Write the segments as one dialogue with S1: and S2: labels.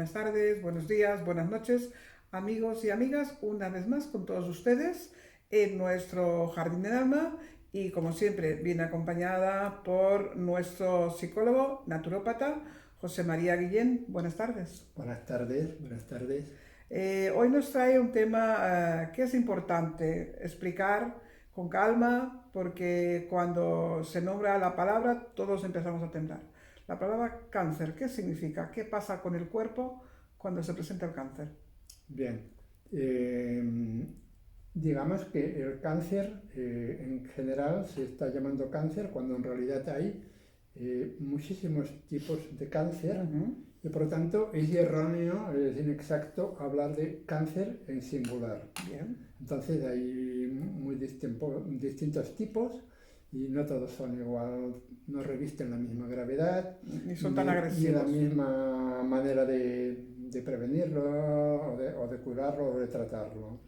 S1: buenas tardes, buenos días, buenas noches, amigos y amigas, una vez más con todos ustedes en nuestro Jardín del Alma y como siempre viene acompañada por nuestro psicólogo naturópata José María Guillén. Buenas tardes.
S2: Buenas tardes, buenas tardes.
S1: Hoy nos trae un tema que es importante explicar con calma porque cuando se nombra la palabra todos empezamos a temblar. La palabra cáncer, ¿qué significa? ¿Qué pasa con el cuerpo cuando se presenta el cáncer?
S2: Bien, eh, digamos que el cáncer en general se está llamando cáncer cuando en realidad hay muchísimos tipos de cáncer y por lo tanto es erróneo, es inexacto hablar de cáncer en singular.
S1: Bien.
S2: Entonces hay distintos tipos y no todos son igual, no revisten la misma gravedad
S1: Ni son tan
S2: ni la
S1: agresivos.
S2: misma manera de prevenirlo o de curarlo o de tratarlo.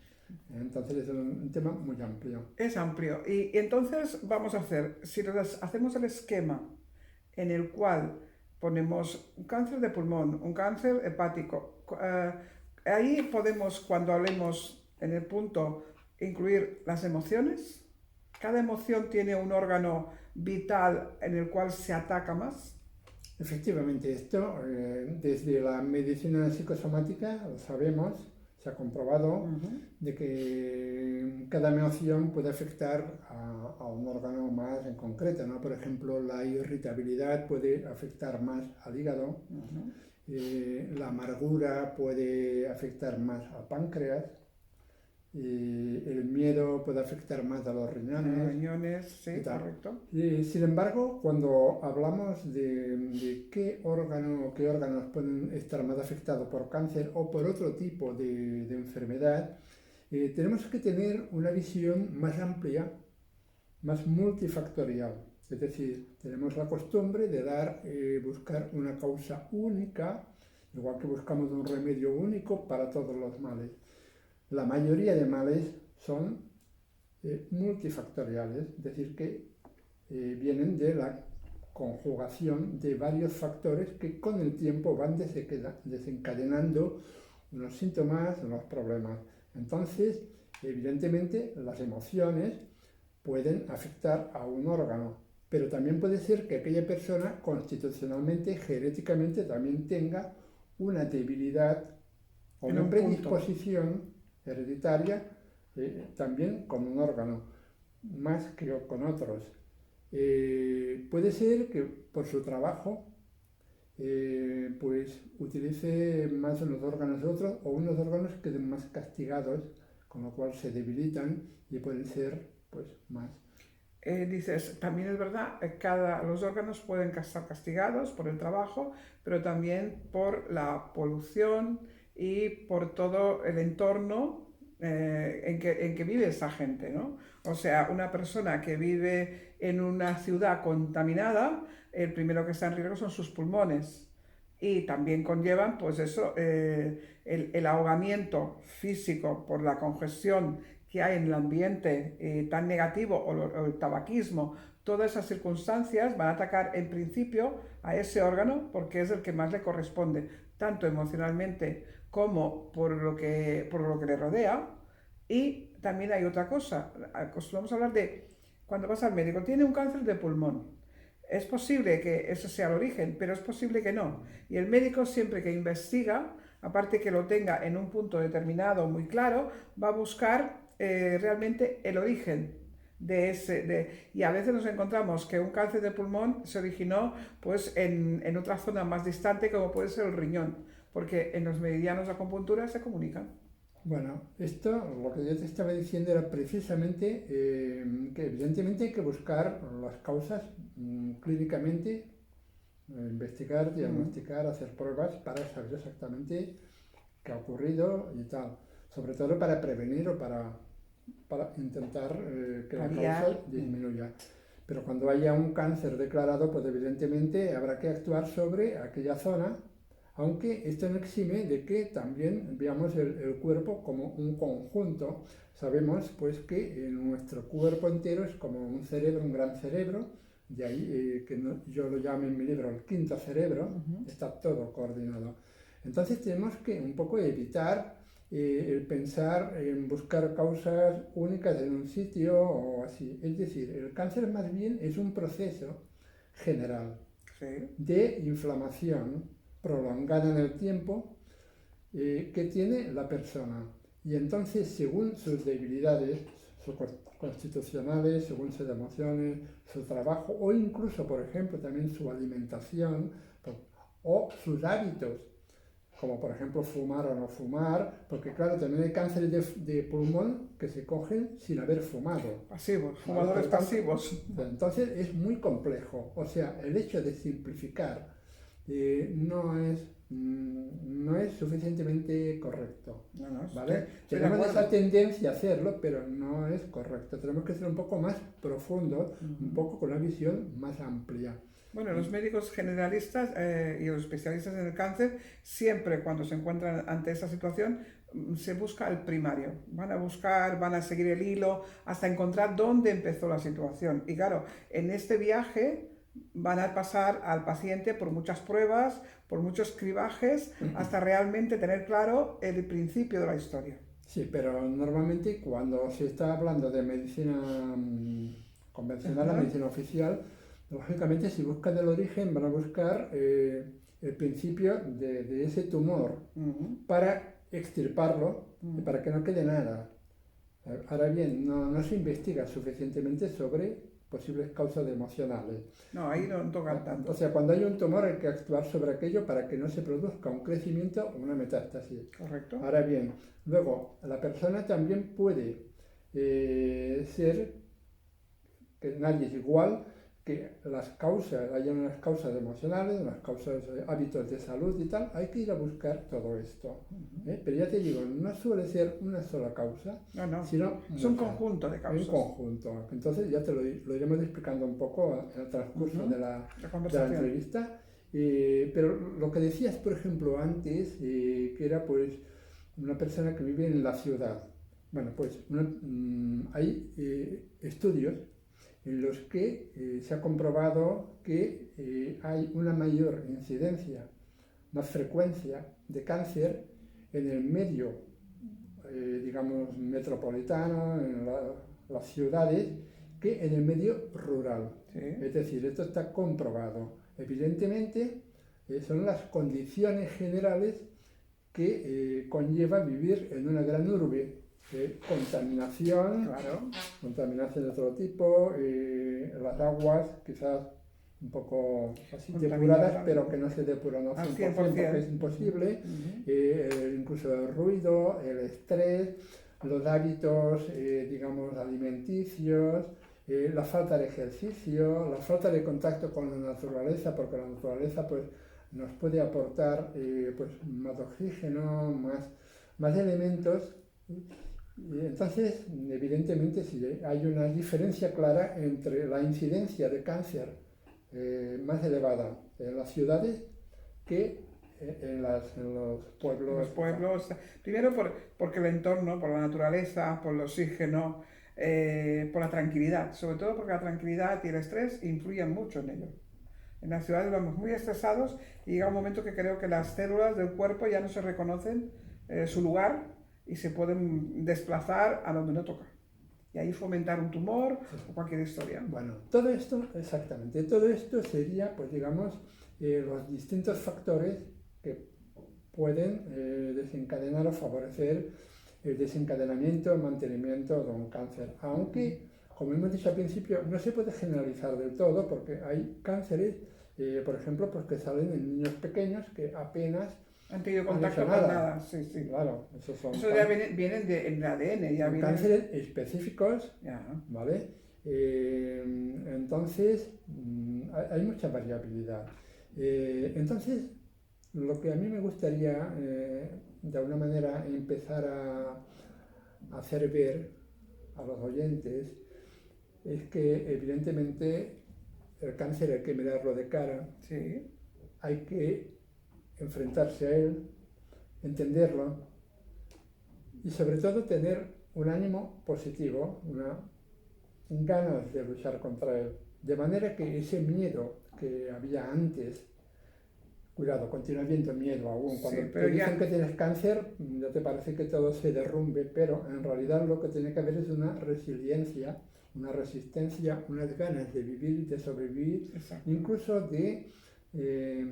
S2: Entonces es un tema muy amplio.
S1: Es amplio. Y entonces vamos a hacer, si hacemos el esquema en el cual ponemos un cáncer de pulmón, un cáncer hepático, ahí podemos, cuando hablemos en el punto, incluir las emociones. Cada emoción tiene un órgano vital en el cual se ataca más.
S2: Efectivamente, esto desde la medicina psicosomática lo sabemos, se ha comprobado de que cada emoción puede afectar a un órgano más en concreto, ¿no? Por ejemplo, la irritabilidad puede afectar más al hígado, la amargura puede afectar más al páncreas, el miedo puede afectar más a los riñones.
S1: Riñones,
S2: Y
S1: sí,
S2: tal.
S1: correcto.
S2: Sin embargo, cuando hablamos de qué órganos pueden estar más afectados por cáncer o por otro tipo de enfermedad, tenemos que tener una visión más amplia, más multifactorial. Es decir, tenemos la costumbre de buscar una causa única, igual que buscamos un remedio único para todos los males. La mayoría de males son multifactoriales, es decir, que vienen de la conjugación de varios factores que con el tiempo van desencadenando unos síntomas, unos problemas. Entonces, evidentemente, las emociones pueden afectar a un órgano, pero también puede ser que aquella persona constitucionalmente, genéticamente, también tenga una debilidad o
S1: En
S2: una
S1: un punto.
S2: predisposición hereditaria también con un órgano, más que con otros. Puede ser que por su trabajo pues utilice más unos órganos de otros o unos órganos queden más castigados, con lo cual se debilitan y pueden ser pues más.
S1: Dices, también es verdad, los órganos pueden estar castigados por el trabajo, pero también por la polución y por todo el entorno en que vive esa gente, ¿no? O sea, una persona que vive en una ciudad contaminada, el primero que está en riesgo son sus pulmones. Y también conllevan, pues eso, el ahogamiento físico por la congestión que hay en el ambiente tan negativo o el tabaquismo, todas esas circunstancias van a atacar en principio a ese órgano porque es el que más le corresponde, tanto emocionalmente como por lo que le rodea. Y también hay otra cosa, acostumbramos a hablar de cuando vas al médico, tiene un cáncer de pulmón. Es posible que eso sea el origen, pero es posible que no. Y el médico siempre que investiga, aparte que lo tenga en un punto determinado muy claro, va a buscar realmente el origen y a veces nos encontramos que un cáncer de pulmón se originó pues en otra zona más distante como puede ser el riñón, porque en los meridianos de acupuntura se comunican.
S2: Bueno, esto, lo que yo te estaba diciendo era precisamente que evidentemente hay que buscar las causas clínicamente, investigar, diagnosticar, hacer pruebas para saber exactamente qué ha ocurrido y tal. Sobre todo para prevenir o para intentar que la
S1: Paliar.
S2: causa disminuya. Pero cuando haya un cáncer declarado, pues evidentemente habrá que actuar sobre aquella zona, aunque esto no exime de que también veamos el cuerpo como un conjunto. Sabemos pues que nuestro cuerpo entero es como un cerebro, un gran cerebro, de ahí que yo lo llamo en mi libro el quinto cerebro, está todo coordinado. Entonces tenemos que un poco evitar el pensar en buscar causas únicas en un sitio o así. Es decir, el cáncer más bien es un proceso general
S1: Sí.
S2: de inflamación prolongada en el tiempo que tiene la persona. Y entonces, según sus debilidades constitucionales, según sus emociones, su trabajo o incluso, por ejemplo, también su alimentación o sus hábitos, como por ejemplo fumar o no fumar, porque claro, también hay cánceres de pulmón que se cogen sin haber fumado.
S1: Pasivos,
S2: ¿Vale?
S1: fumadores pasivos.
S2: Entonces es muy complejo. O sea, el hecho de simplificar no es suficientemente correcto.
S1: No, no,
S2: ¿Vale?
S1: estoy de
S2: Tenemos
S1: acuerdo.
S2: esa tendencia a hacerlo, pero no es correcto. Tenemos que ser un poco más profundos, un poco con una visión más amplia.
S1: Bueno, los médicos generalistas y los especialistas en el cáncer, siempre cuando se encuentran ante esa situación, se busca el primario. Van a buscar, van a seguir el hilo hasta encontrar dónde empezó la situación. Y claro, en este viaje van a pasar al paciente por muchas pruebas, por muchos cribajes, hasta realmente tener claro el principio de la historia.
S2: Sí, pero normalmente cuando se está hablando de medicina convencional, la
S1: Ajá.
S2: medicina oficial, lógicamente si buscan el origen van a buscar el principio de ese tumor
S1: Ujú.
S2: para extirparlo y
S1: Ujú.
S2: para que no quede nada. Ahora bien, no se investiga suficientemente sobre posibles causas emocionales.
S1: No, ahí no tocan
S2: O
S1: tanto.
S2: sea, cuando hay un tumor hay que actuar sobre aquello para que no se produzca un crecimiento o una metástasis.
S1: ¿Correcto?
S2: Ahora bien, luego, la persona también puede ser que nadie es igual, que las causas, hay unas causas emocionales, unas causas, hábitos de salud y tal, hay que ir a buscar todo esto. Pero ya te digo, no suele ser una sola causa,
S1: No, no.
S2: sino
S1: Es un
S2: muchas,
S1: conjunto de
S2: en
S1: causas.
S2: conjunto. Entonces ya te lo iremos explicando un poco en el transcurso
S1: Ujú. La
S2: de la
S1: conversación.
S2: entrevista. Pero lo que decías, por ejemplo, antes, que era pues una persona que vive en la ciudad. Bueno, pues hay estudios en los que se ha comprobado que hay una mayor incidencia, más frecuencia de cáncer en el medio, digamos, metropolitano, en las ciudades, que en el medio rural.
S1: Sí.
S2: Es decir, esto está comprobado. Evidentemente, son las condiciones generales que conlleva vivir en una gran urbe. Contaminación,
S1: Claro.
S2: contaminación de otro tipo, las aguas quizás un poco así depuradas,
S1: Contaminada.
S2: pero que no se depuran al
S1: Al
S2: 100% porque es
S1: 100%.
S2: imposible,
S1: Ujú.
S2: incluso el ruido, el estrés, los hábitos, digamos, alimenticios, la falta de ejercicio, la falta de contacto con la naturaleza, porque la naturaleza pues, nos puede aportar pues, más oxígeno, más elementos. Y entonces, evidentemente, sí, hay una diferencia clara entre la incidencia de cáncer más elevada en las ciudades que en los
S1: En los
S2: pueblos.
S1: pueblos. Primero porque el entorno, por la naturaleza, por el oxígeno, por la tranquilidad. Sobre todo porque la tranquilidad y el estrés influyen mucho en ello. En las ciudades vamos muy estresados y llega un momento que creo que las células del cuerpo ya no se reconocen su lugar y se pueden desplazar a donde no toca. Y ahí fomentar un tumor o cualquier historia.
S2: Bueno, todo esto, exactamente, todo esto sería, pues digamos, los distintos factores que pueden desencadenar o favorecer el desencadenamiento o mantenimiento de un cáncer. Aunque, como hemos dicho al principio, no se puede generalizar del todo porque hay cánceres, por ejemplo, pues que salen en niños pequeños que apenas
S1: Han tenido
S2: han hecho
S1: contacto con nada, sí, sí.
S2: Claro, esos son,
S1: Eso ya vienen en el ADN, ya
S2: son
S1: vienen.
S2: cánceres específicos,
S1: Ya.
S2: ¿vale? Entonces, hay mucha variabilidad. Entonces, lo que a mí me gustaría, de alguna manera, empezar a hacer ver a los oyentes es que, evidentemente, el cáncer hay que mirarlo de cara,
S1: Sí.
S2: hay que enfrentarse a él, entenderlo y, sobre todo, tener un ánimo positivo, ganas de luchar contra él. De manera que ese miedo que había antes cuidado, continúa habiendo miedo aún. Cuando
S1: Sí,
S2: te
S1: pero
S2: dicen
S1: ya,
S2: que tienes cáncer, ya te parece que todo se derrumbe, pero en realidad lo que tiene que haber es una resiliencia, una resistencia, unas ganas de vivir, de sobrevivir,
S1: exacto,
S2: incluso eh,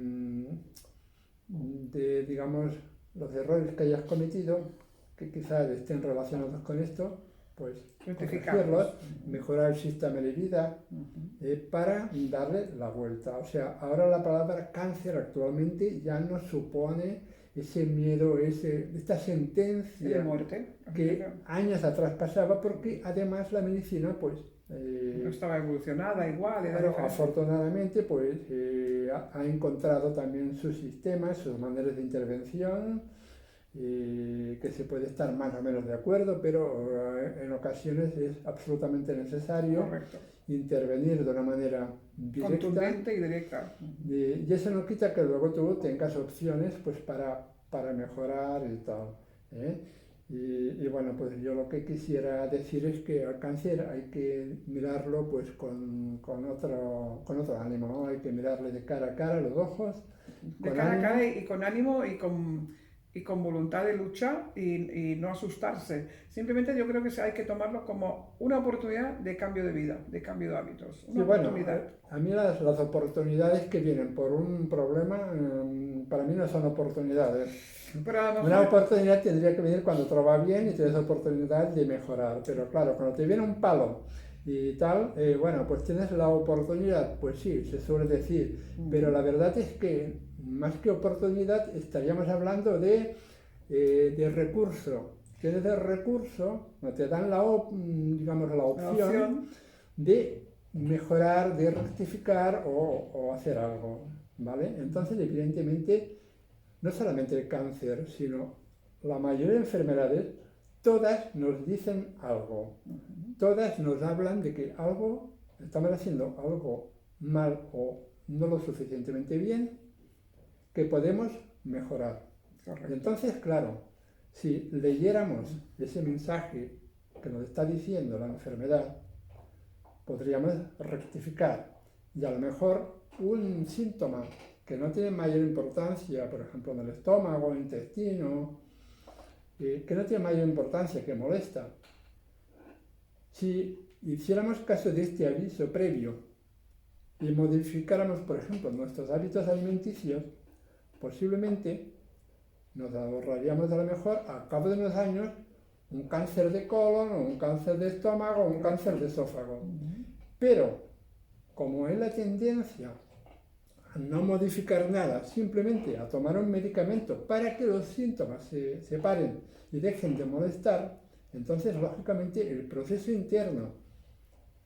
S2: digamos, los errores que hayas cometido, que quizás estén relacionados con esto, pues corregirlos,
S1: rectificarlos.
S2: mejorar el sistema de vida,
S1: Ujú.
S2: para darle la vuelta. O sea, ahora la palabra cáncer actualmente ya no supone ese miedo, esta
S1: De
S2: sentencia
S1: muerte,
S2: que años atrás pasaba, porque además la medicina, pues,
S1: no estaba evolucionada igual, era
S2: claro,
S1: diferente.
S2: afortunadamente, pues, ha encontrado también sus sistemas, sus maneras de intervención, que se puede estar más o menos de acuerdo, pero en ocasiones es absolutamente necesario
S1: Correcto.
S2: intervenir de una manera directa,
S1: Contundente y directa. Ujú.
S2: y eso no quita que luego tú tengas opciones pues para mejorar y tal, ¿eh? Y bueno, pues yo lo que quisiera decir es que al cáncer hay que mirarlo pues con otro ánimo, ¿no? Hay que mirarle de cara a cara, a los ojos,
S1: De
S2: con
S1: cara a cara
S2: ánimo.
S1: y con ánimo y con voluntad de lucha y no asustarse. Simplemente yo creo que hay que tomarlo como una oportunidad de cambio de vida, de cambio de hábitos.
S2: Sí,
S1: Una
S2: bueno,
S1: oportunidad.
S2: a mí las oportunidades que vienen por un problema, para mí no son oportunidades.
S1: Pero a lo
S2: Una
S1: mejor,
S2: oportunidad tendría que venir cuando te va bien y tienes oportunidad de mejorar. Pero claro, cuando te viene un palo y tal, bueno, pues tienes la oportunidad, pues sí, se suele decir. Pero la verdad es que más que oportunidad estaríamos hablando de recurso. Tienes el recurso, no te dan digamos, la
S1: la
S2: opción
S1: opción,
S2: de mejorar, de rectificar o hacer algo, ¿vale? Entonces, evidentemente, no solamente el cáncer, sino la mayoría de enfermedades, todas nos dicen algo, todas nos hablan de que algo, estamos haciendo algo mal o no lo suficientemente bien, que podemos mejorar. Y
S1: correcto.
S2: entonces, claro, si leyéramos ese mensaje que nos está diciendo la enfermedad, podríamos rectificar. Y a lo mejor un síntoma que no tiene mayor importancia, por ejemplo en el estómago, el intestino, que no tiene mayor importancia, que molesta, si hiciéramos caso de este aviso previo y modificáramos, por ejemplo, nuestros hábitos alimenticios, posiblemente nos ahorraríamos a lo mejor a cabo de unos años un cáncer de colon o un cáncer de estómago o un cáncer de esófago. Pero como es la tendencia a no modificar nada, simplemente a tomar un medicamento para que los síntomas se paren y dejen de molestar, entonces lógicamente el proceso interno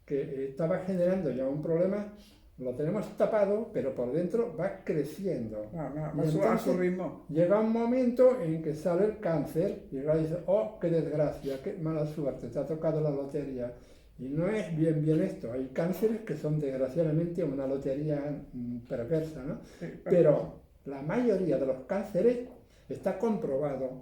S2: que estaba generando ya un problema lo tenemos tapado, pero por dentro va creciendo. Y
S1: Va a su
S2: entonces
S1: ritmo.
S2: llega un momento en que sale el cáncer y uno dice, oh, qué desgracia, qué mala suerte, te ha tocado la lotería. Y no es bien esto. Hay cánceres que son desgraciadamente una lotería perversa, ¿no?
S1: Sí,
S2: Pero la mayoría de los cánceres está comprobado.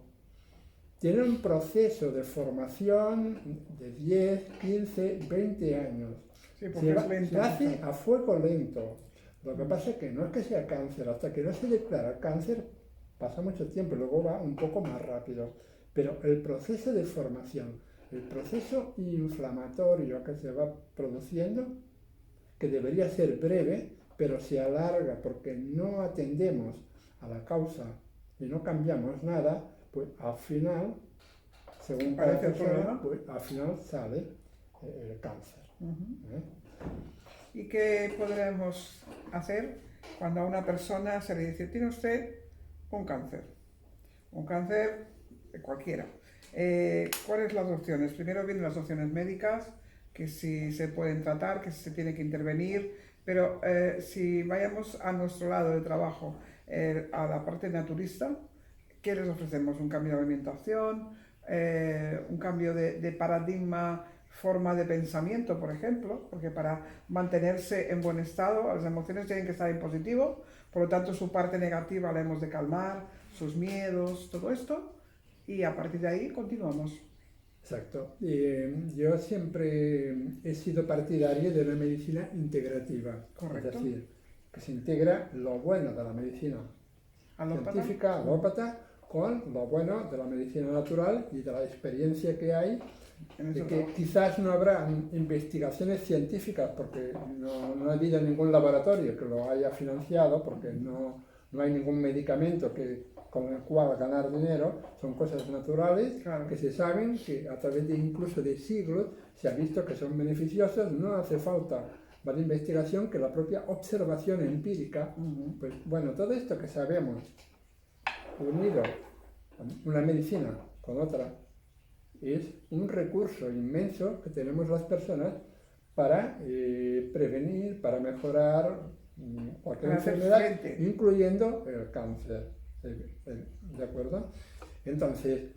S2: Tienen un proceso de formación de 10, 15, 20 años.
S1: sí, porque es
S2: Se
S1: lento.
S2: hace a fuego lento. Lo que pasa es que no es que sea cáncer, hasta que no se declara cáncer pasa mucho tiempo, luego va un poco más rápido. Pero el proceso de formación, el proceso inflamatorio que se va produciendo, que debería ser breve, pero se alarga porque no atendemos a la causa y no cambiamos nada, pues al final, según cada
S1: Parece el
S2: persona,
S1: problema.
S2: pues al final sale el cáncer. ¿Eh?
S1: ¿Y qué podremos hacer cuando a una persona se le dice, tiene usted un cáncer? Un cáncer cualquiera. ¿Cuáles son las opciones? Primero vienen las opciones médicas, que si se pueden tratar, que si se tiene que intervenir, pero si vayamos a nuestro lado de trabajo, a la parte naturista, ¿qué les ofrecemos? Un cambio de alimentación, un cambio de paradigma, forma de pensamiento, por ejemplo, porque para mantenerse en buen estado, las emociones tienen que estar en positivo, por lo tanto su parte negativa la hemos de calmar, sus miedos, todo esto, y a partir de ahí continuamos.
S2: Exacto. Yo siempre he sido partidario de una medicina integrativa, es
S1: Correcto.
S2: decir, que se integra lo bueno de la medicina científica, alópata, con lo bueno de la medicina natural y de la experiencia que hay, de que quizás no habrá investigaciones científicas porque no ha habido ningún laboratorio que lo haya financiado, porque no hay ningún medicamento con el cual ganar dinero, son cosas naturales,
S1: claro,
S2: que se saben que a través de incluso de siglos se ha visto que son beneficiosas, no hace falta más investigación que la propia observación empírica. Pues bueno, todo esto que sabemos, unido una medicina con otra, es un recurso inmenso que tenemos las personas para prevenir, para mejorar cualquier enfermedad, incluyendo el cáncer. ¿De acuerdo? Entonces,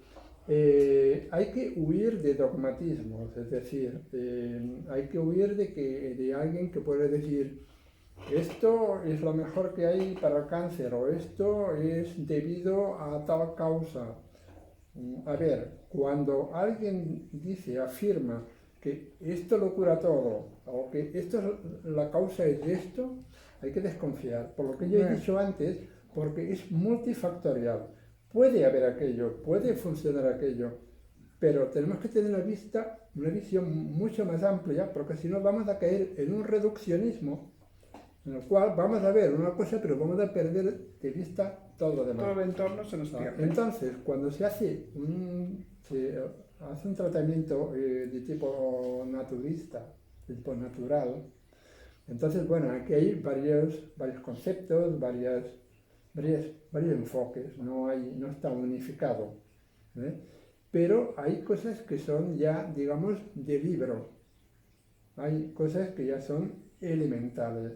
S2: hay que huir de dogmatismos, es decir, hay que huir de alguien que puede decir esto es lo mejor que hay para el cáncer o esto es debido a tal causa. A ver, cuando alguien afirma que esto lo cura todo o que la causa es esto, hay que desconfiar. Por lo que yo he dicho antes, porque es multifactorial. Puede haber aquello, puede funcionar aquello, pero tenemos que tener una visión mucho más amplia, porque si no vamos a caer en un reduccionismo en el cual vamos a ver una cosa, pero vamos a perder de vista todo lo demás.
S1: Todo el entorno se nos pierde.
S2: Entonces, cuando se hace un tratamiento de tipo naturista, de tipo natural, entonces, bueno, aquí hay varios conceptos, varios enfoques, no está unificado, ¿eh? Pero hay cosas que son ya, digamos, de libro, hay cosas que ya son elementales.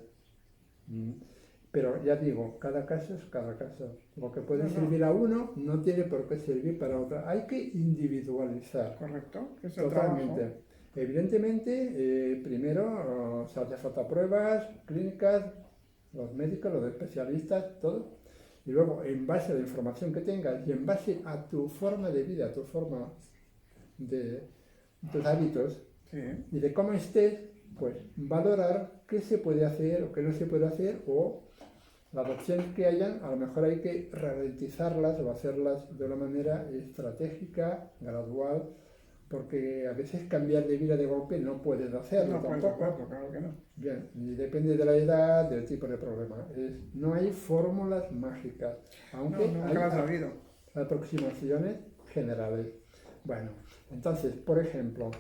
S2: Pero ya digo, cada caso es cada caso. Lo que puede servir a uno no tiene por qué servir para otro. Hay que individualizar.
S1: Correcto, que es
S2: el totalmente. Trabajo. Evidentemente, primero se hace falta pruebas clínicas, los médicos, los especialistas, todo. Y luego, en base a la información que tengas y en base a tu forma de vida, a tu forma de tus hábitos y de cómo estés, pues valorar qué se puede hacer o qué no se puede hacer, o las opciones que hayan, a lo mejor hay que ralentizarlas o hacerlas de una manera estratégica, gradual, porque a veces cambiar de vida de golpe no puedes hacerlo tampoco.
S1: Claro que no.
S2: Bien, y depende de la edad, del tipo de problema. No hay fórmulas mágicas, aunque hay aproximaciones generales. Bueno, entonces, por ejemplo,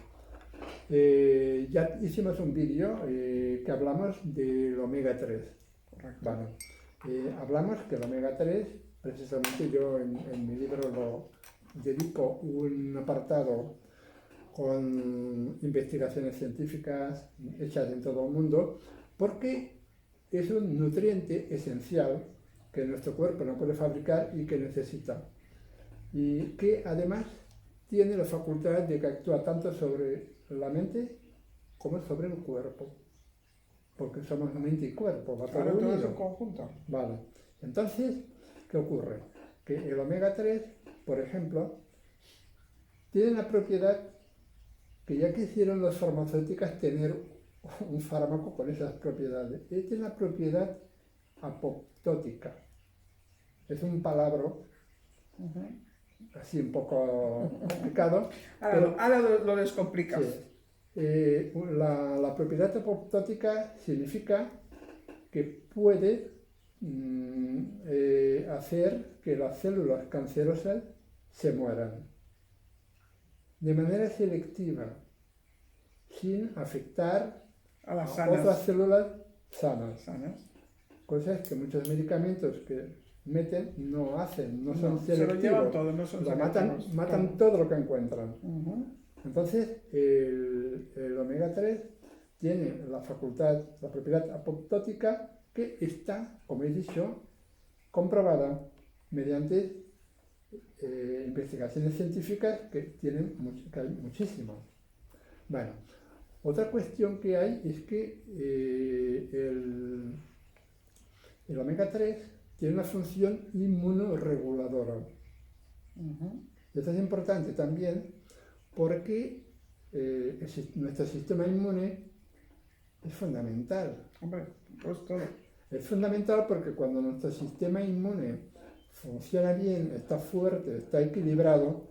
S2: ya hicimos un vídeo que hablamos del omega 3.
S1: Correcto.
S2: Bueno, hablamos que el omega 3, precisamente yo en mi libro lo dedico un apartado con investigaciones científicas hechas en todo el mundo, porque es un nutriente esencial que nuestro cuerpo no puede fabricar y que necesita. Y que además tiene la facultad de que actúa tanto sobre la mente como sobre el cuerpo, porque somos mente y cuerpo, va todo unido.
S1: Es un conjunto.
S2: Vale. Entonces, ¿qué ocurre? Que el omega 3, por ejemplo, tiene la propiedad que ya quisieron las farmacéuticas tener un fármaco con esas propiedades. Tiene la propiedad apoptótica. Es un palabra así un poco complicado.
S1: Ahora lo descomplicas.
S2: Sí. La propiedad apoptótica significa que puede hacer que las células cancerosas se mueran de manera selectiva, sin afectar
S1: a las
S2: otras células sanas. Cosas que muchos medicamentos que meten no hacen, no son selectivos.
S1: Se lo llevan todo, no son selectivos.
S2: Matan todo lo que encuentran. Entonces, el omega 3 tiene la propiedad apoptótica, que está, como he dicho, comprobada mediante investigaciones científicas que hay muchísimas. Bueno, otra cuestión que hay es que el omega 3 tiene una función inmunoreguladora. Esto es importante también porque nuestro sistema inmune es fundamental.
S1: Hombre, pues todo.
S2: Es fundamental porque cuando nuestro sistema inmune funciona bien, está fuerte, está equilibrado,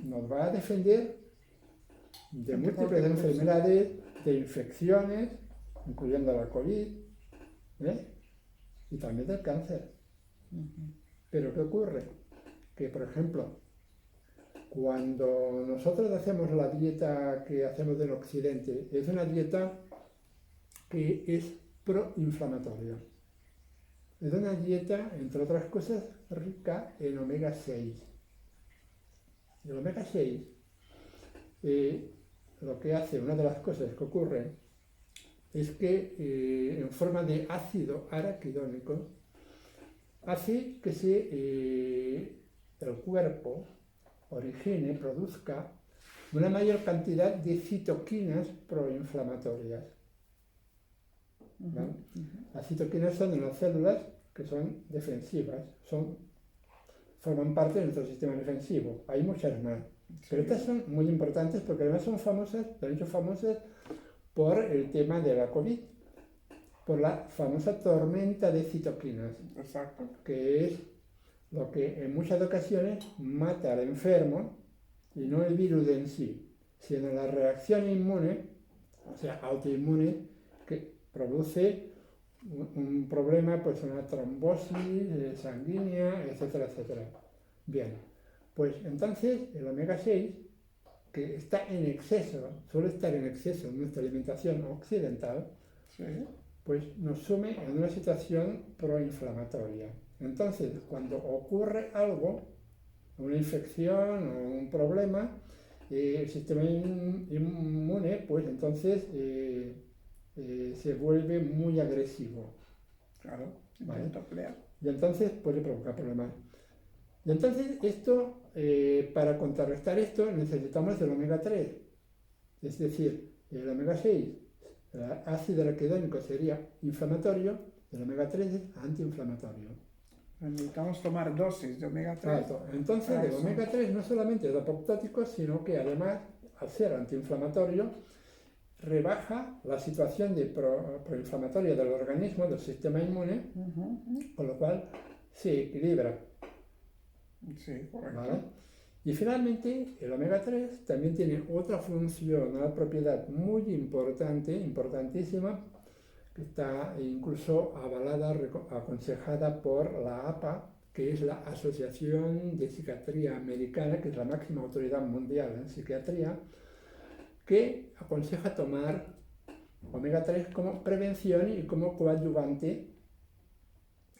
S2: nos va a defender de
S1: Ante
S2: múltiples
S1: cualquier cosa.
S2: enfermedades, de infecciones, incluyendo la COVID, ¿eh? Y también del cáncer. Pero ¿qué ocurre? Que, por ejemplo, cuando nosotros hacemos la dieta que hacemos en Occidente, es una dieta que es proinflamatoria. Es una dieta, entre otras cosas, rica en omega 6. El omega 6, lo que hace, una de las cosas que ocurre, es que en forma de ácido araquidónico, hace que el cuerpo origine, produzca una mayor cantidad de citoquinas proinflamatorias. ¿Vale? Las citoquinas son unas células que son defensivas, forman parte de nuestro sistema defensivo. Hay muchas más, pero estas son muy importantes porque además son famosas, se han hecho famosas por el tema de la COVID, por la famosa tormenta de citoquinas,
S1: Exacto.
S2: que es lo que en muchas ocasiones mata al enfermo, y no el virus en sí, sino la reacción inmune, o sea, autoinmune, que produce un problema, pues una trombosis sanguínea, etcétera, etcétera. Bien, pues entonces el omega 6, que está en exceso, suele estar en exceso en nuestra alimentación occidental,
S1: Sí.
S2: pues nos sume en una situación proinflamatoria. Entonces, cuando ocurre algo, una infección o un problema, el sistema inmune, pues entonces se vuelve muy agresivo.
S1: Claro.
S2: Vale.
S1: Intenta pelear.
S2: Y entonces puede provocar problemas. Y entonces esto, para contrarrestar esto, necesitamos el omega 3. Es decir, el omega 6, el ácido araquidónico sería inflamatorio, el omega 3 es antiinflamatorio.
S1: Necesitamos tomar dosis de omega 3.
S2: Exacto. Entonces el omega 3 no solamente es apoptótico, sino que además, al ser antiinflamatorio, rebaja la situación de proinflamatoria del organismo, del sistema inmune, con lo cual se equilibra.
S1: Sí, correcto.
S2: ¿Vale? Y finalmente, el omega 3 también tiene otra función, una propiedad muy importante, importantísima, que está incluso avalada, aconsejada por la APA, que es la Asociación de Psiquiatría Americana, que es la máxima autoridad mundial en psiquiatría, que aconseja tomar omega 3 como prevención y como coadyuvante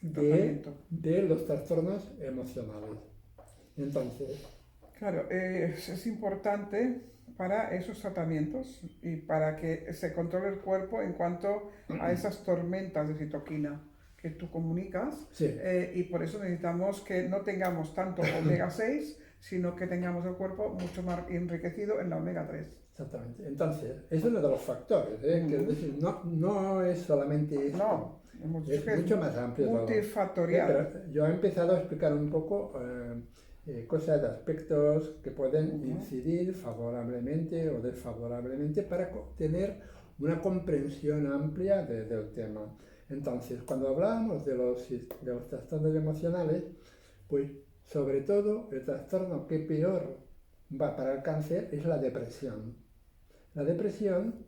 S2: de los trastornos emocionales. Entonces,
S1: claro, es importante para esos tratamientos y para que se controle el cuerpo en cuanto a esas tormentas de citoquina que tú comunicas.
S2: sí.
S1: Y por eso necesitamos que no tengamos tanto omega 6, sino que tengamos el cuerpo mucho más enriquecido en la omega 3.
S2: Exactamente. Entonces, es uno de los factores, que es decir, no es solamente esto,
S1: No,
S2: es mucho más amplio todo.
S1: multifactorial.
S2: Pero yo he empezado a explicar un poco cosas, aspectos que pueden incidir favorablemente o desfavorablemente para tener una comprensión amplia del tema. Entonces, cuando hablábamos de los trastornos emocionales, pues sobre todo el trastorno que peor va para el cáncer es la depresión. La depresión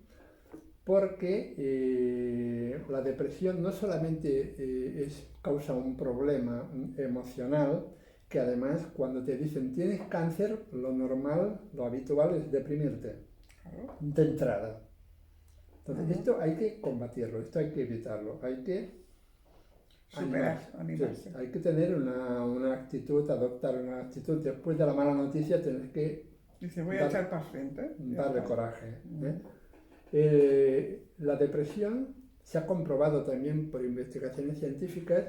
S2: porque la depresión no solamente causa un problema emocional, que además cuando te dicen tienes cáncer, lo normal, lo habitual es deprimirte, de entrada. Entonces esto hay que combatirlo, esto hay que evitarlo, hay que
S1: animarse.
S2: Sí, hay que tener una actitud, adoptar una actitud. Después de la mala noticia tienes que
S1: Dice, voy a echar para frente.
S2: darle coraje. La depresión se ha comprobado también por investigaciones científicas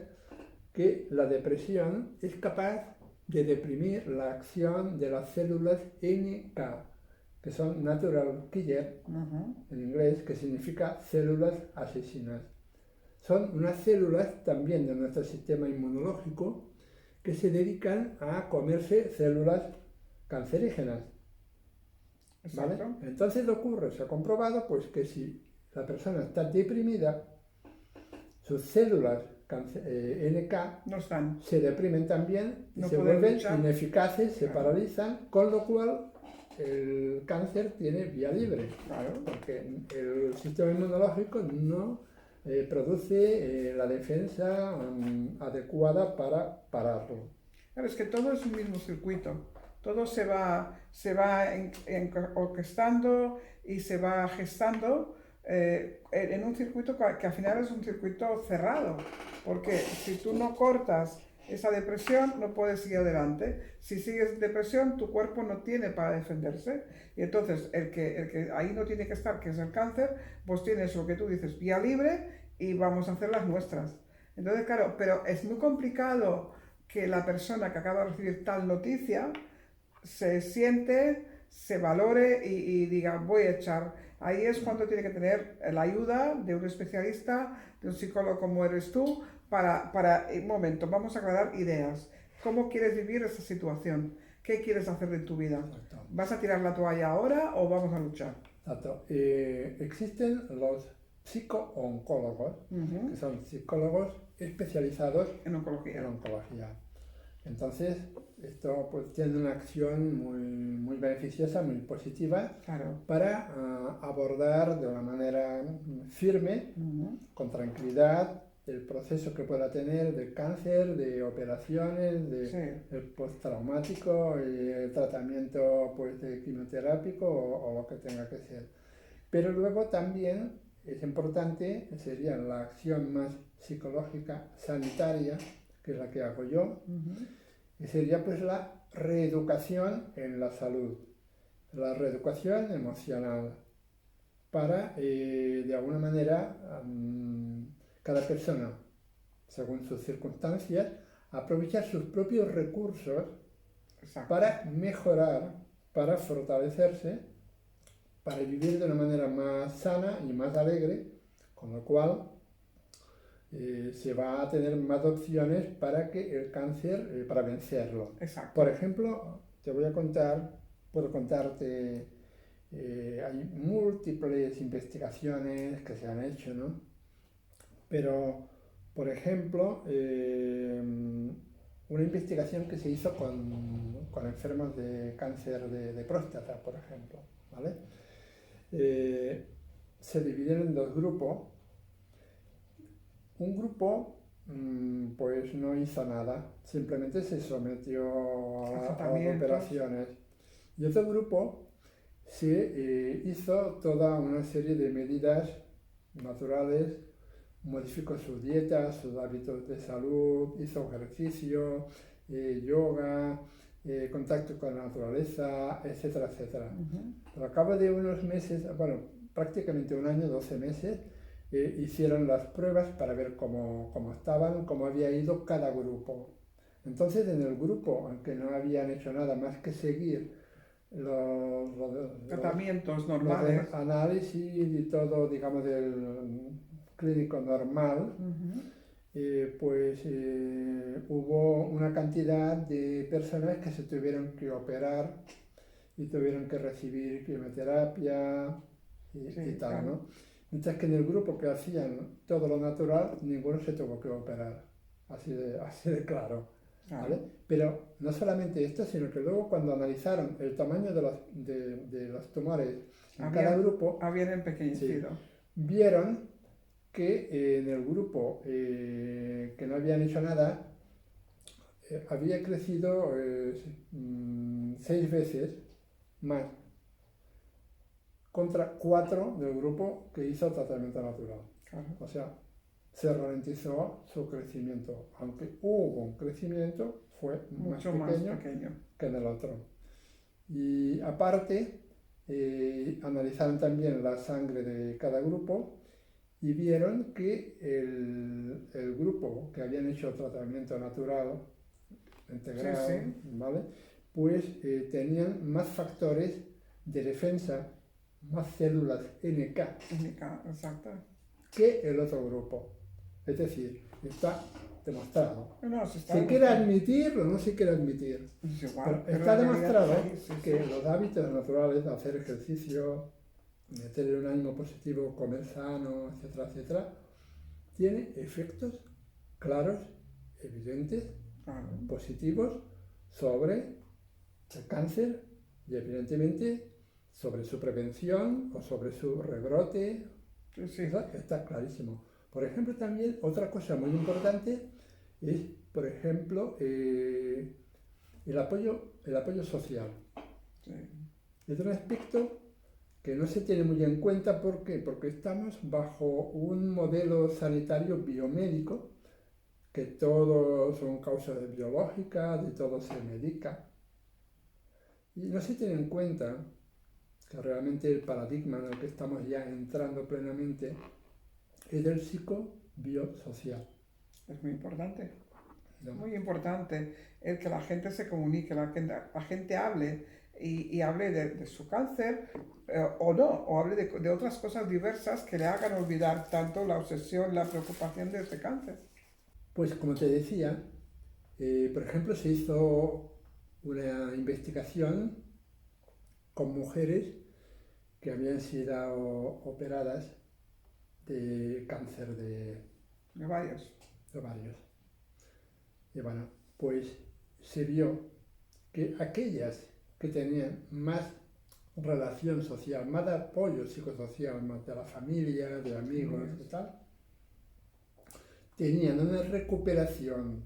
S2: que la depresión es capaz de deprimir la acción de las células NK, que son Natural Killer en inglés, que significa células asesinas. Son unas células también de nuestro sistema inmunológico que se dedican a comerse células cancerígenas. ¿Vale? Entonces ocurre, se ha comprobado pues que si la persona está deprimida, sus células NK,
S1: No están.
S2: se deprimen también y
S1: No
S2: se
S1: pueden
S2: vuelven
S1: luchar.
S2: ineficaces, se
S1: Claro.
S2: paralizan, con lo cual el cáncer tiene vía libre,
S1: Claro.
S2: porque el sistema inmunológico no produce la defensa adecuada para pararlo.
S1: Claro, es que todo es un mismo circuito. Todo se va orquestando y se va gestando en un circuito que al final es un circuito cerrado. Porque si tú no cortas esa depresión, no puedes seguir adelante. Si sigues en depresión, tu cuerpo no tiene para defenderse. Y entonces el que ahí no tiene que estar, que es el cáncer, pues tienes lo que tú dices, vía libre y vamos a hacer las nuestras. Entonces, claro, pero es muy complicado que la persona que acaba de recibir tal noticia se siente, se valore y diga, voy a echar. Ahí es cuando tiene que tener la ayuda de un especialista, de un psicólogo como eres tú, un momento, vamos a aclarar ideas. ¿Cómo quieres vivir esa situación? ¿Qué quieres hacer de tu vida?
S2: Exacto.
S1: ¿Vas a tirar la toalla ahora o vamos a luchar?
S2: Exacto. Existen los psico-oncólogos,
S1: Ujú.
S2: que son psicólogos especializados
S1: En
S2: en
S1: oncología.
S2: oncología. Entonces, esto pues, tiene una acción muy beneficiosa, muy positiva,
S1: Claro.
S2: para abordar de una manera firme,
S1: Ujú.
S2: con tranquilidad, el proceso que pueda tener de cáncer, de operaciones, de
S1: Sí.
S2: el postraumático, y el tratamiento pues, de quimioterápico o lo que tenga que ser. Pero luego también es importante, sería la acción más psicológica, sanitaria, que es la que hago yo,
S1: Ujú.
S2: y sería pues la reeducación en la salud, la reeducación emocional, para de alguna manera cada persona, según sus circunstancias, aprovechar sus propios recursos
S1: Exacto.
S2: para mejorar, para fortalecerse, para vivir de una manera más sana y más alegre, con lo cual se va a tener más opciones para que el cáncer, para vencerlo.
S1: Exacto.
S2: Por ejemplo, te voy a contar, puedo contarte, hay múltiples investigaciones que se han hecho, ¿no? Pero, por ejemplo, una investigación que se hizo con enfermos de cáncer de próstata, por ejemplo, ¿vale? Se dividieron en dos grupos. Un grupo pues no hizo nada, simplemente se sometió a las
S1: Tratamientos.
S2: operaciones. Y otro grupo se hizo toda una serie de medidas naturales, modificó su dieta, sus hábitos de salud, hizo ejercicio, yoga, contacto con la naturaleza, etcétera, etcétera.
S1: Ujú.
S2: Pero al cabo de unos meses, bueno, prácticamente un año, 12 meses, hicieron las pruebas para ver cómo estaban, cómo había ido cada grupo. Entonces, en el grupo, aunque no habían hecho nada más que seguir
S1: Tratamientos
S2: los
S1: normales.
S2: análisis y todo, digamos, del clínico normal,
S1: Ujú.
S2: pues hubo una cantidad de personas que se tuvieron que operar y tuvieron que recibir quimioterapia
S1: Sí,
S2: y tal,
S1: claro.
S2: ¿no? Mientras que en el grupo que hacían todo lo natural, ninguno se tuvo que operar, así de claro,
S1: Claro.
S2: ¿vale? Pero no solamente esto, sino que luego cuando analizaron el tamaño de los tumores en cada grupo,
S1: Habían
S2: sí,
S1: empequeñecido.
S2: vieron que en el grupo que no habían hecho nada, había crecido 6 veces más contra 4 del grupo que hizo tratamiento natural.
S1: Claro.
S2: O sea, se ralentizó su crecimiento. Aunque hubo un crecimiento, fue
S1: Mucho
S2: más
S1: más
S2: pequeño
S1: pequeño.
S2: que en el otro. Y aparte, analizaron también la sangre de cada grupo y vieron que el grupo que habían hecho tratamiento natural, integrado,
S1: Sí.
S2: ¿vale? Pues tenían más factores de defensa, más células NK
S1: Exacto.
S2: que el otro grupo. Es decir, está demostrado.
S1: No, se está
S2: Se quiere
S1: demostrando.
S2: admitir o no se quiere admitir.
S1: Es igual,
S2: Pero
S1: pero
S2: está
S1: la realidad
S2: demostrado
S1: está ahí, sí,
S2: que
S1: sí.
S2: los hábitos naturales, hacer ejercicio, tener un ánimo positivo, comer sano, etcétera, etcétera, tiene efectos claros, evidentes,
S1: Claro.
S2: positivos sobre el cáncer y evidentemente sobre su prevención o sobre su rebrote.
S1: Sí, sí.
S2: Eso está clarísimo. Por ejemplo, también otra cosa muy importante es, por ejemplo, el apoyo social.
S1: Sí.
S2: Es un aspecto que no se tiene muy en cuenta. ¿Por qué? Porque estamos bajo un modelo sanitario biomédico, que todo son causas biológicas, de todo se medica. Y no se tiene en cuenta que realmente el paradigma en el que estamos ya entrando plenamente es del psicobiosocial.
S1: Es muy importante.
S2: ¿No?
S1: Muy importante el que la gente se comunique, la gente hable y hable de su cáncer o no, o hable de otras cosas diversas que le hagan olvidar tanto la obsesión, la preocupación de este cáncer.
S2: Pues como te decía, por ejemplo, se hizo una investigación con mujeres que habían sido operadas de cáncer de
S1: De varios.
S2: ovarios. Y bueno, pues se vio que aquellas que tenían más relación social, más apoyo psicosocial, más de la familia, de amigos y tal, tenían una recuperación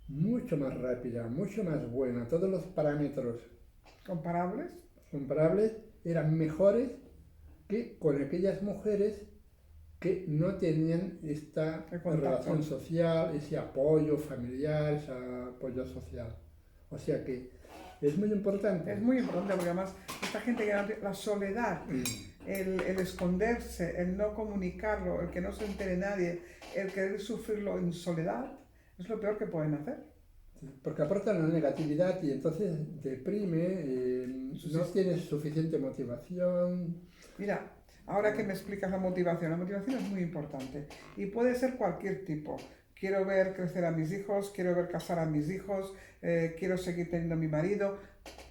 S2: mucho más rápida, mucho más buena. Todos los parámetros
S1: ¿Comparables?
S2: comparables eran mejores que con aquellas mujeres que no tenían esta relación social, ese apoyo familiar, ese apoyo social. O sea que es muy importante.
S1: Es muy importante porque además esta gente que la soledad, el esconderse, el no comunicarlo, el que no se entere nadie, el querer sufrirlo en soledad, es lo peor que pueden hacer.
S2: Porque aporta la negatividad y entonces deprime, no tienes suficiente motivación.
S1: Mira, ahora que me explicas la motivación es muy importante y puede ser cualquier tipo. Quiero ver crecer a mis hijos, quiero ver casar a mis hijos, quiero seguir teniendo a mi marido.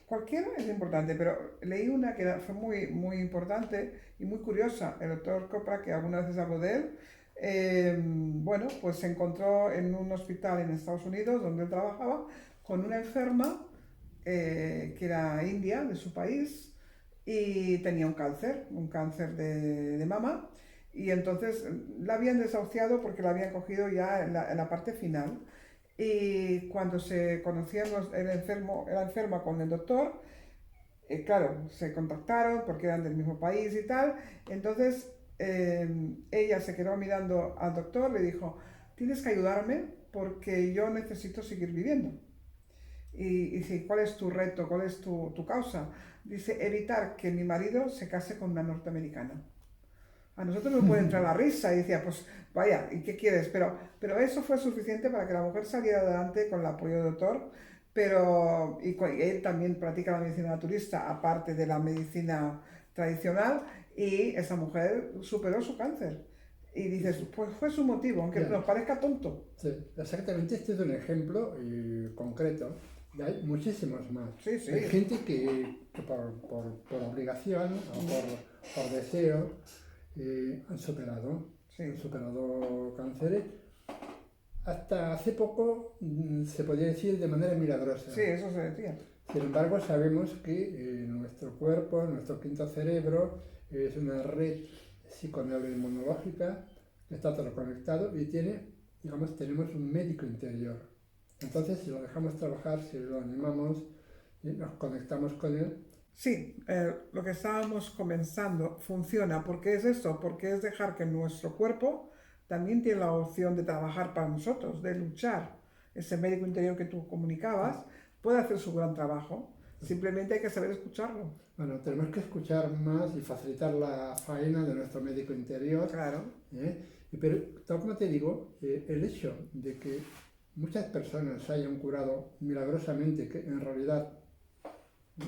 S1: Cualquiera es importante, pero leí una que fue muy importante y muy curiosa. El doctor Copra, que algunas veces hablo de él, bueno, pues se encontró en un hospital en Estados Unidos donde él trabajaba con una enferma que era india, de su país, y tenía un cáncer de mama, y entonces la habían desahuciado porque la habían cogido ya en la parte final. Y cuando se conocían la enferma con el doctor, claro, se contactaron porque eran del mismo país y tal. Entonces ella se quedó mirando al doctor, le dijo, tienes que ayudarme porque yo necesito seguir viviendo. Y dice, ¿cuál es tu reto? ¿Cuál es tu causa? Dice, evitar que mi marido se case con una norteamericana. A nosotros nos puede entrar la risa y decía, pues vaya, ¿y qué quieres? Pero eso fue suficiente para que la mujer saliera adelante con el apoyo del doctor, y él también practica la medicina naturista, aparte de la medicina tradicional, y esa mujer superó su cáncer. Y dices, pues fue su motivo, aunque nos parezca tonto.
S2: Sí, exactamente, este es un ejemplo concreto. Y hay muchísimos más.
S1: Sí, sí.
S2: Hay gente que por obligación o por deseo han superado cánceres. Hasta hace poco se podía decir de manera milagrosa.
S1: Sí, eso se decía.
S2: Sin embargo, sabemos que nuestro cuerpo, nuestro quinto cerebro, es una red psiconeuroinmunológica que está todo conectado y tenemos un médico interior. Entonces, si lo dejamos trabajar, si lo animamos y nos conectamos con él.
S1: Sí, lo que estábamos comenzando funciona. ¿Por qué es esto? Porque es dejar que nuestro cuerpo también tiene la opción de trabajar para nosotros, de luchar. Ese médico interior que tú comunicabas puede hacer su gran trabajo. Simplemente hay que saber escucharlo.
S2: Bueno, tenemos que escuchar más y facilitar la faena de nuestro médico interior.
S1: Claro.
S2: Pero, tal como te digo, el hecho de que muchas personas se hayan curado milagrosamente, que en realidad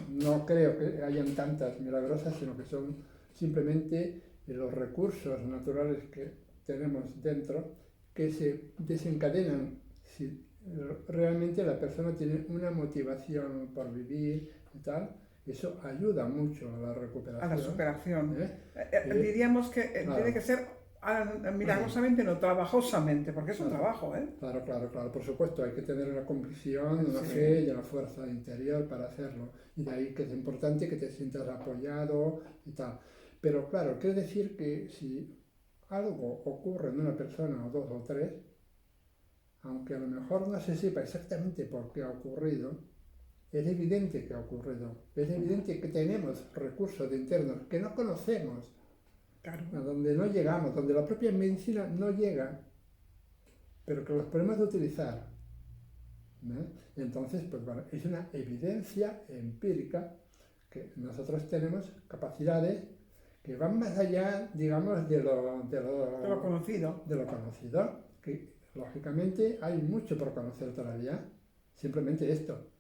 S2: no creo que hayan tantas milagrosas, sino que son simplemente los recursos naturales que tenemos dentro, que se desencadenan si realmente la persona tiene una motivación por vivir y tal. Eso ayuda mucho a la recuperación.
S1: A la superación. Diríamos que tiene que ser milagrosamente, no, trabajosamente, porque es un
S2: Claro,
S1: trabajo, ¿eh?
S2: claro, claro, claro, por supuesto, hay que tener una convicción, una
S1: Sí,
S2: fe y una fuerza interior para hacerlo. Y de ahí que es importante que te sientas apoyado y tal. Pero claro, quiere decir que si algo ocurre en una persona o dos o tres, aunque a lo mejor no se sepa exactamente por qué ha ocurrido, es evidente que ha ocurrido. Es evidente que tenemos recursos internos que no conocemos,
S1: claro.
S2: a donde no llegamos, donde la propia medicina no llega, pero que los podemos utilizar. ¿No? Entonces, pues bueno, es una evidencia empírica que nosotros tenemos capacidades que van más allá, digamos,
S1: De lo conocido.
S2: de lo conocido, que lógicamente hay mucho por conocer todavía. Simplemente esto.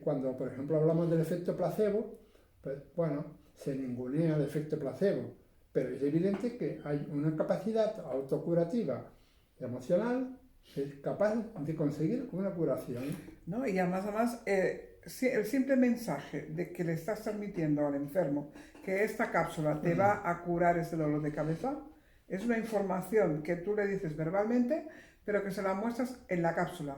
S2: Cuando, por ejemplo, hablamos del efecto placebo, pues bueno, se ningunea el efecto placebo, pero es evidente que hay una capacidad autocurativa emocional que es capaz de conseguir una curación.
S1: ¿No? Y además, el simple mensaje de que le estás transmitiendo al enfermo que esta cápsula te va a curar ese dolor de cabeza, es una información que tú le dices verbalmente, pero que se la muestras en la cápsula.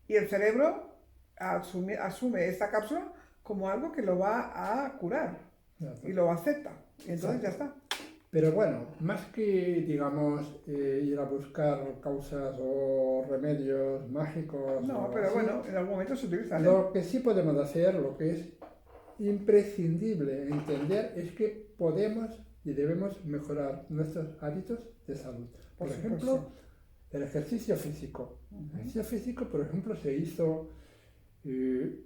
S1: Y el cerebro asume esta cápsula como algo que lo va a curar y lo acepta. Y entonces ya
S2: Exacto.
S1: está.
S2: Pero bueno, más que, digamos, ir a buscar causas o remedios mágicos
S1: No,
S2: o
S1: pero
S2: así,
S1: bueno, en algún momento se utilizan, ¿eh?
S2: lo que sí podemos hacer, lo que es imprescindible entender, es que podemos y debemos mejorar nuestros hábitos de salud.
S1: Por
S2: Por ejemplo,
S1: supuesto.
S2: el ejercicio físico. El
S1: Ujú.
S2: ejercicio físico, por ejemplo, se hizo eh,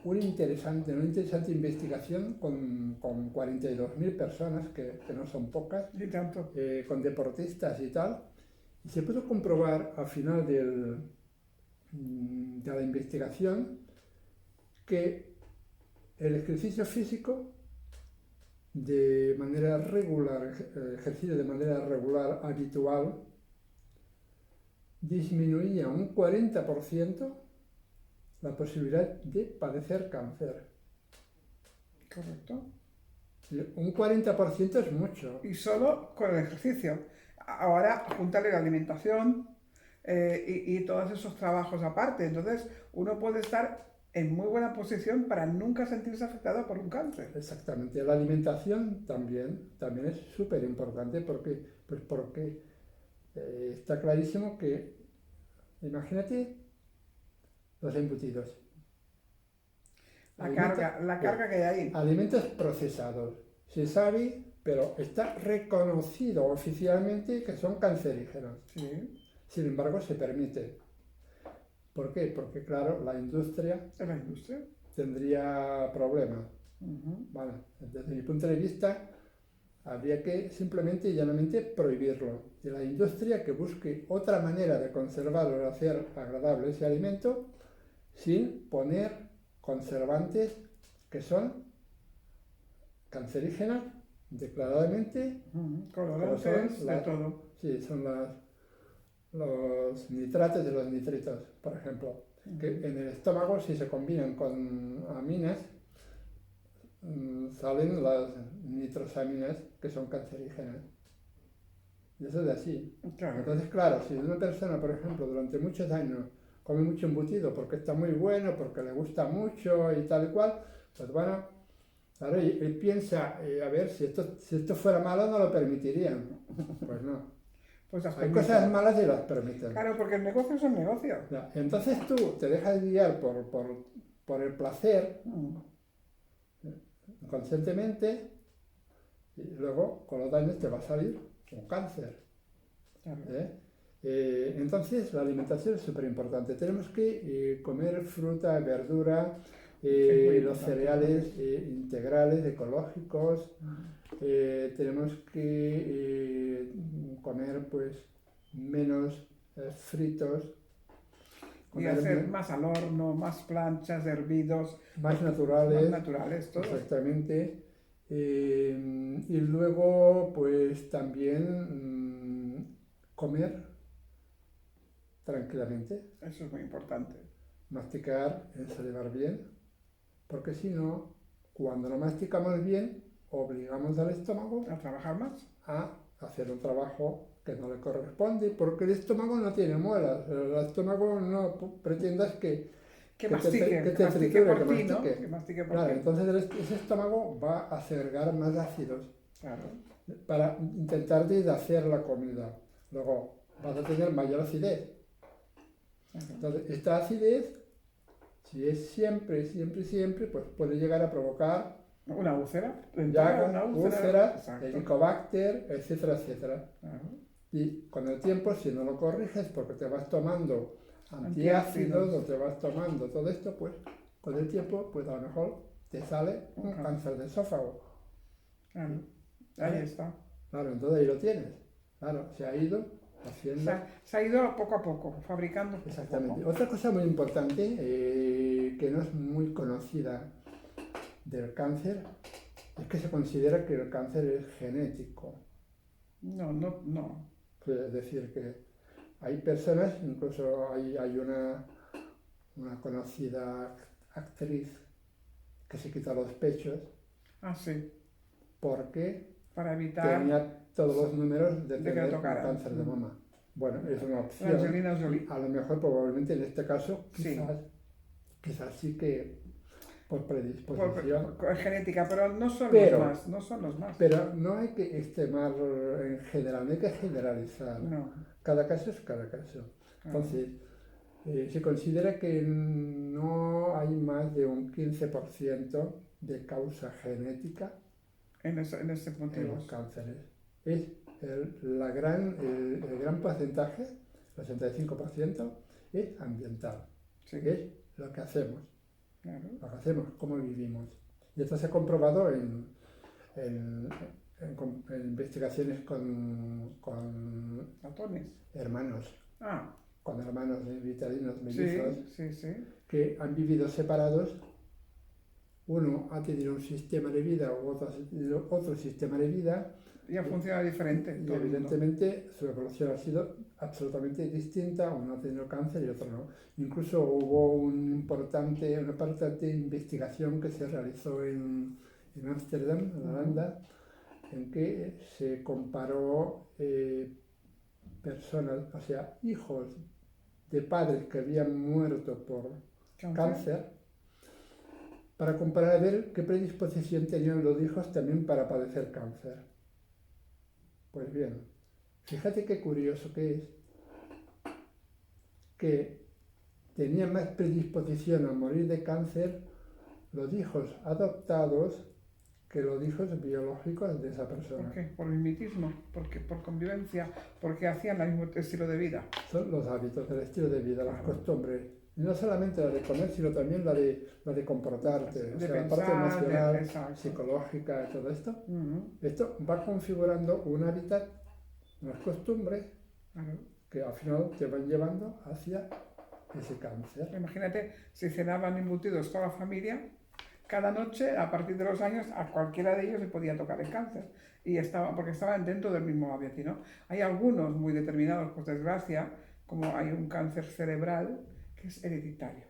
S2: una interesante investigación con 42.000 personas, que no son pocas,
S1: Y tanto.
S2: con deportistas y tal, y se pudo comprobar al final de la investigación que el ejercicio físico de manera regular, ejercicio de manera regular, habitual, disminuía un 40% la posibilidad de padecer cáncer.
S1: Correcto.
S2: Un 40% es mucho.
S1: Y solo con el ejercicio. Ahora, júntale la alimentación y todos esos trabajos aparte. Entonces, uno puede estar en muy buena posición para nunca sentirse afectado por un cáncer.
S2: Exactamente. La alimentación también es súper importante porque está clarísimo que, imagínate los embutidos, alimentos,
S1: La
S2: bien,
S1: carga que hay ahí.
S2: alimentos procesados. Se sabe, pero está reconocido oficialmente que son cancerígenos.
S1: Sí,
S2: Sin embargo, se permite. ¿Por qué? Porque, claro, la industria
S1: es la industria.
S2: tendría problemas.
S1: Ujú.
S2: Vale, desde mi punto de vista, habría que simplemente y llanamente prohibirlo. Y la industria que busque otra manera de conservar o de hacer agradable ese alimento sin poner conservantes que son cancerígenas declaradamente,
S1: Ujú.
S2: como son
S1: Colorantes, de todo.
S2: sí, son los nitratos de los nitritos, por ejemplo, que
S1: Ujú.
S2: en el estómago, si se combinan con aminas, salen las nitrosaminas que son cancerígenas. Y eso es así.
S1: Claro.
S2: Entonces, claro, si una persona, por ejemplo, durante muchos años come mucho embutido porque está muy bueno, porque le gusta mucho y tal y cual, pues bueno, claro, él piensa, a ver, si esto fuera malo no lo permitirían. Pues no.
S1: Pues las
S2: Hay cosas
S1: permiten.
S2: malas y las permiten.
S1: Claro, porque el negocio es un negocio.
S2: Ya, entonces tú te dejas guiar por el placer
S1: Mm.
S2: conscientemente y luego con los años te va a salir un cáncer.
S1: Claro.
S2: ¿Eh? Entonces la alimentación es súper importante. Tenemos que comer fruta, verdura,
S1: Es muy
S2: los
S1: importante.
S2: cereales integrales, ecológicos.
S1: Mm.
S2: Tenemos que comer pues menos fritos,
S1: Y
S2: comer
S1: hacer más al horno, más planchas, hervidos,
S2: más
S1: más
S2: naturales,
S1: naturales, todo.
S2: exactamente. Y luego pues también comer tranquilamente,
S1: Eso es muy importante.
S2: masticar, ensalivar bien, porque si no, cuando no masticamos bien, obligamos al estómago
S1: A trabajar más.
S2: a hacer un trabajo que no le corresponde, porque el estómago no tiene muelas, el estómago no pretendas
S1: Que
S2: que
S1: mastique,
S2: te triture, que
S1: por ti, ¿no? Que
S2: mastique.
S1: mastique por
S2: Claro,
S1: ti.
S2: entonces ese estómago va a segregar más ácidos
S1: Claro.
S2: para intentar deshacer la comida. Luego vas a tener mayor acidez.
S1: Claro.
S2: Entonces, esta acidez, si es siempre, siempre, siempre, pues puede llegar a provocar
S1: Una úlcera,
S2: llagas,
S1: una
S2: úlceras,
S1: Exacto.
S2: helicobacter, etcétera, etcétera.
S1: Claro.
S2: Y con el tiempo, si no lo corriges, porque te vas tomando
S1: Antiácidos.
S2: antiácidos o te vas tomando todo esto, pues con el tiempo, pues a lo mejor te sale un
S1: Ajá.
S2: cáncer de esófago.
S1: Claro.
S2: ¿Vale?
S1: Ahí está.
S2: Claro, entonces ahí lo tienes. Claro, se ha ido haciendo.
S1: Se ha ido poco a poco, fabricando poco a
S2: Exactamente.
S1: poco.
S2: Otra cosa muy importante que no es muy conocida del cáncer es que se considera que el cáncer es genético.
S1: No.
S2: Es decir, que hay personas, incluso hay una conocida actriz que se quita los pechos
S1: Ah, sí.
S2: porque
S1: Para evitar
S2: tenía todos los números de
S1: de que le
S2: tener un
S1: tocaran.
S2: cáncer de mama. Bueno, es una
S1: La
S2: opción.
S1: Angelina Jolie.
S2: A lo mejor, probablemente en este caso,
S1: Sí.
S2: quizás sí que por
S1: Por
S2: predisposición.
S1: genética, pero no son
S2: Pero-
S1: los más. No son los más.
S2: Pero no hay que extremar en general, no hay que generalizar.
S1: No.
S2: Cada caso es cada caso.
S1: Claro.
S2: Entonces, se considera que no hay más de un 15% de causa genética
S1: En ese
S2: en
S1: motivo.
S2: los cánceres. Es el gran porcentaje, el 85%, es ambiental.
S1: Sí.
S2: Es lo que hacemos,
S1: Claro.
S2: cómo vivimos. Y esto se ha comprobado en investigaciones con
S1: Atones.
S2: hermanos,
S1: Ah,
S2: con hermanos vitalinos
S1: sí,
S2: mellizos,
S1: sí.
S2: que han vivido separados. Uno ha tenido un sistema de vida u otro sistema de vida,
S1: Ya funciona diferente.
S2: y
S1: todo el mundo.
S2: evidentemente su evolución ha sido absolutamente distinta. Uno ha tenido cáncer y otro no. Incluso hubo una importante investigación que se realizó en Ámsterdam, en Holanda, en que se comparó personas, o sea, hijos de padres que habían muerto por cáncer, para comparar a ver qué predisposición tenían los hijos también para padecer cáncer. Pues bien, fíjate qué curioso que es que tenían más predisposición a morir de cáncer los hijos adoptados que los hijos biológicos de esa persona.
S1: ¿Por qué? Por mimetismo, por convivencia, porque hacían el mismo estilo de vida.
S2: Son los hábitos, el estilo de vida, las
S1: Claro.
S2: costumbres. Y no solamente la de comer, sino también la de comportarte.
S1: De
S2: O sea, la
S1: pensar,
S2: parte emocional,
S1: exacto.
S2: psicológica, todo esto.
S1: Ujú.
S2: Esto va configurando un hábitat, unas costumbres
S1: Claro.
S2: que al final te van llevando hacia ese cáncer.
S1: Imagínate si cenaban embutidos toda la familia, cada noche, a partir de los años, a cualquiera de ellos le podía tocar el cáncer. Porque estaban dentro del mismo hábitat, ¿no? Hay algunos muy determinados, por desgracia, como hay un cáncer cerebral que es hereditario.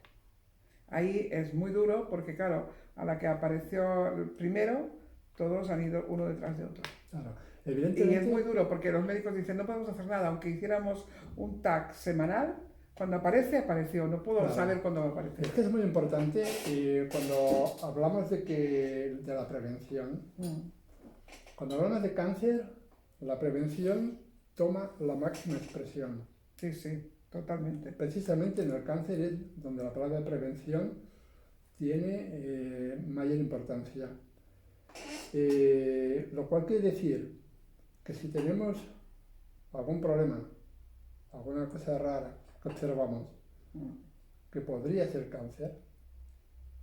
S1: Ahí es muy duro porque, claro, a la que apareció el primero, todos han ido uno detrás de otro.
S2: Claro.
S1: Y es
S2: Evidentemente,
S1: muy duro porque los médicos dicen, no podemos hacer nada, aunque hiciéramos un TAC semanal, cuando aparece, apareció, no puedo
S2: Claro.
S1: saber cuándo va a aparecer.
S2: es que es muy importante cuando hablamos de la prevención. Cuando hablamos de cáncer, la prevención toma la máxima expresión.
S1: Sí, totalmente.
S2: Precisamente en el cáncer es donde la palabra prevención tiene mayor importancia. Lo cual quiere decir que si tenemos algún problema, alguna cosa rara que observamos que podría ser cáncer,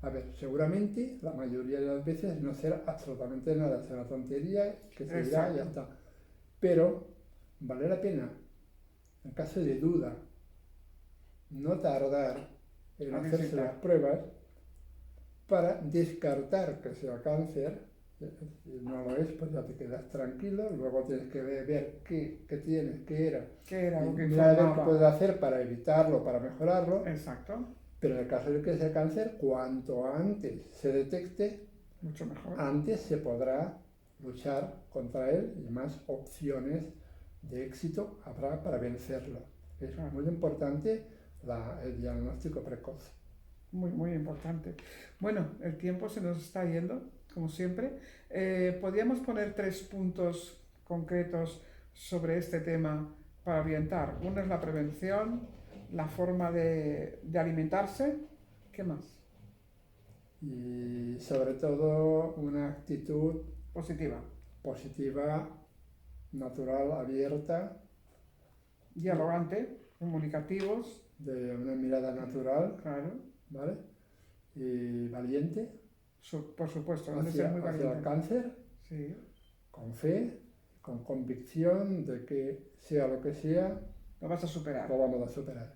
S2: a ver, seguramente la mayoría de las veces no será absolutamente nada, será tontería, que se dirá y ya está. Pero vale la pena, en caso de duda, no tardar en hacerse las pruebas para descartar que sea cáncer. Si no lo es, pues ya te quedas tranquilo, luego tienes que ver qué tienes, qué era,
S1: lo que
S2: mirar a ver qué
S1: informaba.
S2: puedes hacer para evitarlo, para mejorarlo.
S1: Exacto,
S2: Pero en el caso de que sea cáncer, cuanto antes se detecte,
S1: mucho mejor.
S2: antes se podrá luchar contra él y más opciones de éxito habrá para vencerlo. Es
S1: Claro.
S2: muy importante el diagnóstico precoz.
S1: Muy, muy importante. Bueno, el tiempo se nos está yendo, como siempre. ¿Podríamos poner 3 puntos concretos sobre este tema para orientar? Uno es la prevención, la forma de alimentarse. ¿Qué más?
S2: Y sobre todo una actitud
S1: Positiva.
S2: positiva, natural, abierta,
S1: Dialogante, comunicativos,
S2: de una mirada natural,
S1: claro.
S2: ¿vale? Y valiente
S1: Por supuesto, debe ser muy
S2: hacia el
S1: valiente.
S2: cáncer,
S1: Sí,
S2: con fe, con convicción de que sea lo que sea,
S1: lo vas a superar.
S2: lo vamos a superar.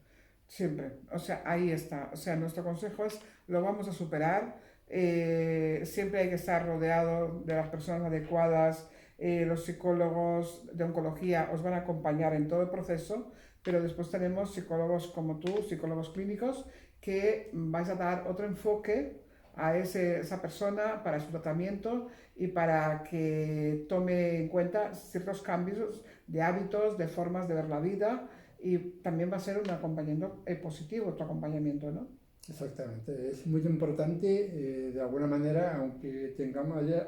S1: Siempre. O sea, ahí está. O sea, nuestro consejo es, lo vamos a superar. Siempre hay que estar rodeado de las personas adecuadas. Los psicólogos de oncología os van a acompañar en todo el proceso, pero después tenemos psicólogos como tú, psicólogos clínicos, que vais a dar otro enfoque a esa persona para su tratamiento y para que tome en cuenta ciertos cambios de hábitos, de formas de ver la vida, y también va a ser un acompañamiento positivo, tu acompañamiento, ¿no?
S2: Exactamente, es muy importante, de alguna manera, aunque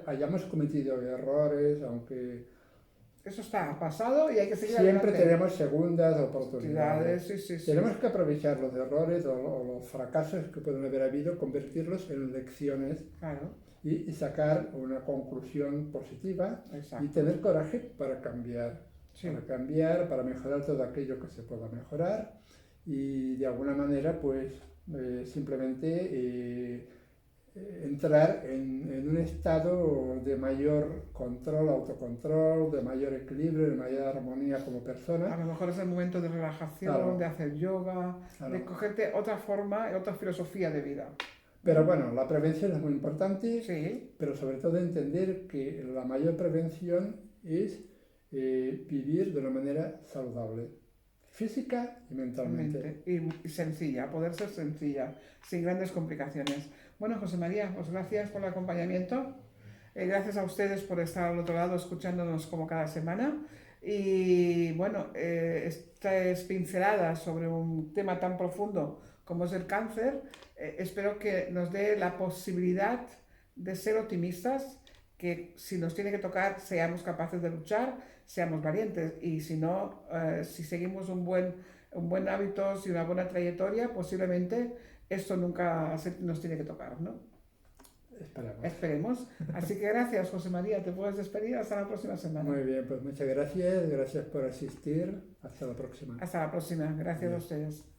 S2: hayamos cometido errores, aunque
S1: Eso está pasado y hay que seguir
S2: siempre
S1: adelante.
S2: tenemos segundas
S1: Oportunidades,
S2: oportunidades.
S1: sí, sí, sí.
S2: Tenemos que aprovechar los errores o los fracasos que pueden haber habido, convertirlos en lecciones
S1: Claro,
S2: y sacar una conclusión positiva y
S1: exacto.
S2: tener coraje
S1: Sí,
S2: para cambiar, para mejorar todo aquello que se pueda mejorar y de alguna manera pues simplemente entrar en un estado de mayor control, autocontrol, de mayor equilibrio, de mayor armonía como
S1: a
S2: persona.
S1: lo mejor es el momento de relajación,
S2: Claro,
S1: de hacer yoga,
S2: claro.
S1: de cogerte otra forma, otra filosofía de vida.
S2: Pero bueno, la prevención es muy importante,
S1: Sí,
S2: pero sobre todo entender que la mayor prevención es vivir de una manera saludable, física y mentalmente.
S1: y sencilla, poder ser sencilla, sin grandes complicaciones. Bueno, José María, pues gracias por el acompañamiento. Gracias a ustedes por estar al otro lado escuchándonos como cada semana. Y bueno, estas pinceladas sobre un tema tan profundo como es el cáncer, espero que nos dé la posibilidad de ser optimistas, que si nos tiene que tocar seamos capaces de luchar, seamos valientes y si no, si seguimos un buen hábitos y una buena trayectoria, posiblemente esto nunca nos tiene que tocar, ¿no?
S2: Esperamos.
S1: Esperemos. Así que gracias, José María. Te puedes despedir hasta la próxima semana.
S2: Muy bien, pues muchas gracias. Gracias por asistir. Hasta la próxima.
S1: Hasta la próxima. Gracias a
S2: Adiós.
S1: ustedes.